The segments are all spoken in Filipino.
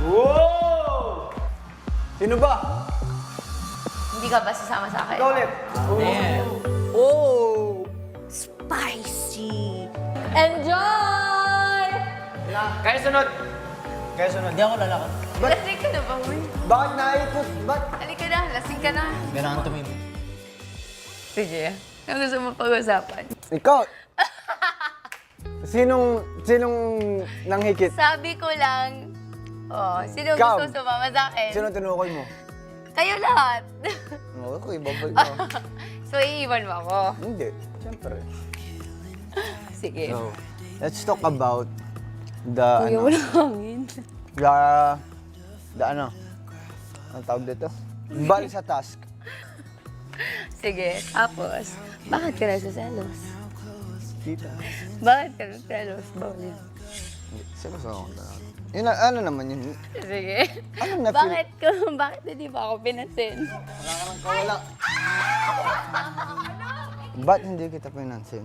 Wow! Sino ba? Hindi ka ba sasama sa akin? Ikaw ulit. Oh! Spicy! Enjoy! Kaya sunod. Kaya sunod. Hindi ako lalakad. Lasing ka na ba, Uy? Bakit naikot? Ba't? Halika na, lasing ka na. Kailangan tumimik. Sige, ano gusto mo pag-usapan? Ikaw. Sinong nanghikit? Sabi ko lang, sino Ikaw. gusto sumama sa akin? Sino tinukoy mo? Kayo lahat. Oo, ako, ibabalik mo. So, iiwan mo ako. Hindi. Siyempre. Sige. So, let's talk about the, Kuya, ano, wala hangin. the ano, ang tawag dito? Bali sa task. Sige, tapos, bakit ka nagsaselos? Kita. Bakit ka nagsaselos, Bawlin? Seryoso ako talaga. Yun, ano naman yun? Sige. Ano na feel? Bakit hindi ba ako pinansin? Wala ka nang kawala. Ba't hindi kita pinansin?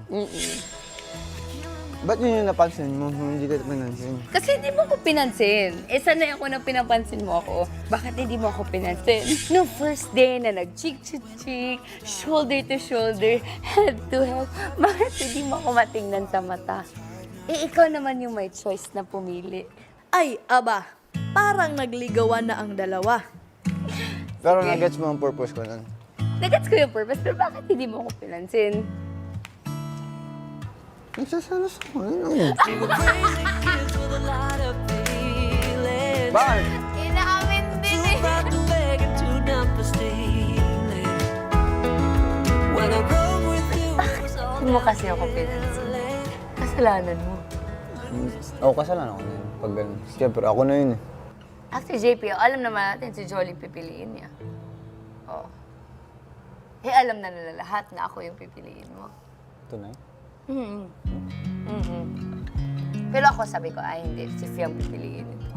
Ba't yun yung napansin mo? Hindi kita pinansin. Kasi hindi mo ako pinansin. Sanay ako na pinapansin mo ako. Bakit hindi mo ako pinansin? No first day na nag-cheek to cheek, shoulder to shoulder, head to head, bakit hindi mo ako matingnan sa mata? Ikaw naman yung may choice na pumili. Ay, aba, parang nagligawan na ang dalawa. Pero nag-gets mo ang purpose ko nun. Nagets ko yung purpose, pero bakit hindi mo ako pinansin? Nagsasalas ako. Yun. Bakit? Inaamin din eh. Hindi mo kasi ako pinansin. Kasalanan mo. Oo, kasalanan ako na yun. Pag ganun. Siyempre, ako na yun eh. Actually, JP, alam naman natin si Jolly pipiliin niya. Oo. Eh, alam na nila lahat na ako yung pipiliin mo. Tunay? Pero ako sabi ko, ay hindi, si Fiam pipiliin ito.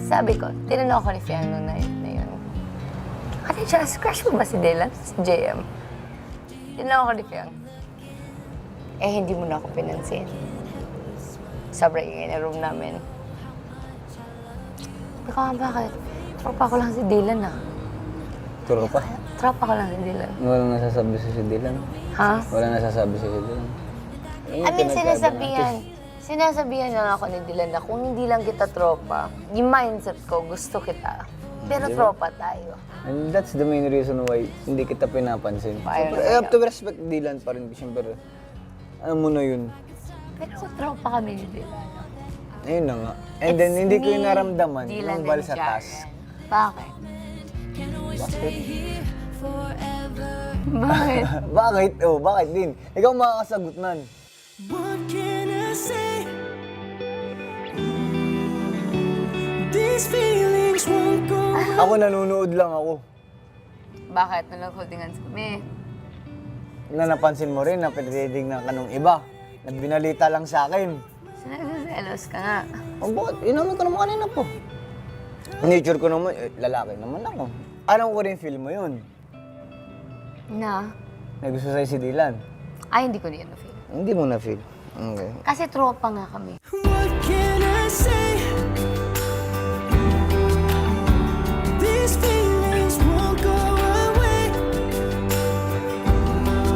Sabi ko, tinanong ako ni Fiam noong night na yun. Ate Chas, crush mo ba si Dylan? Si JM? Tinanong ako ni Fiam. Eh, hindi mo na ako pinansin. Sobrang ingay na room namin. Ikaw nga bakit? Tropa ko lang si Dylan ah. Turo pa. Tropa ko lang si Dylan. Walang nasasabi si Dylan. Ha? Walang nasasabi si Dylan. I mean, sinasabihan lang ako ni Dylan na kung hindi lang kita tropa, yung mindset ko, gusto kita. Pero tropa tayo. And that's the main reason why hindi kita pinapansin. Ayaw Siyempre, naman I have yun. to respect Dylan pa rin. Siyempre, ano mo na yun. Pero kung tropa kami ni Dylan. Ayun na nga. And then, It's hindi ko me, yung naramdaman Dylan nung bal and sa Jaren. task. Bakit? Bakit? Bakit? Bakit? Oh, bakit din? Ikaw makakasagot nan. What can I say? These feelings won't go. Ako nanonood lang ako. Bakit? Nag-holding hands kami. Na napansin mo rin na pinitignan ka nung iba. Nagbinalita lang sa akin. Sinagsaselos ka nga. Oh, bakit? Inamin ko naman kanina po. Nature ko naman, lalaki naman ako. Alam ko rin feel mo yun. Na? Na gusto sa'yo si Dylan. Ay, hindi ko na yun na-feel. Hindi mo na feel. Okay. Kasi tropa nga kami. What can I say?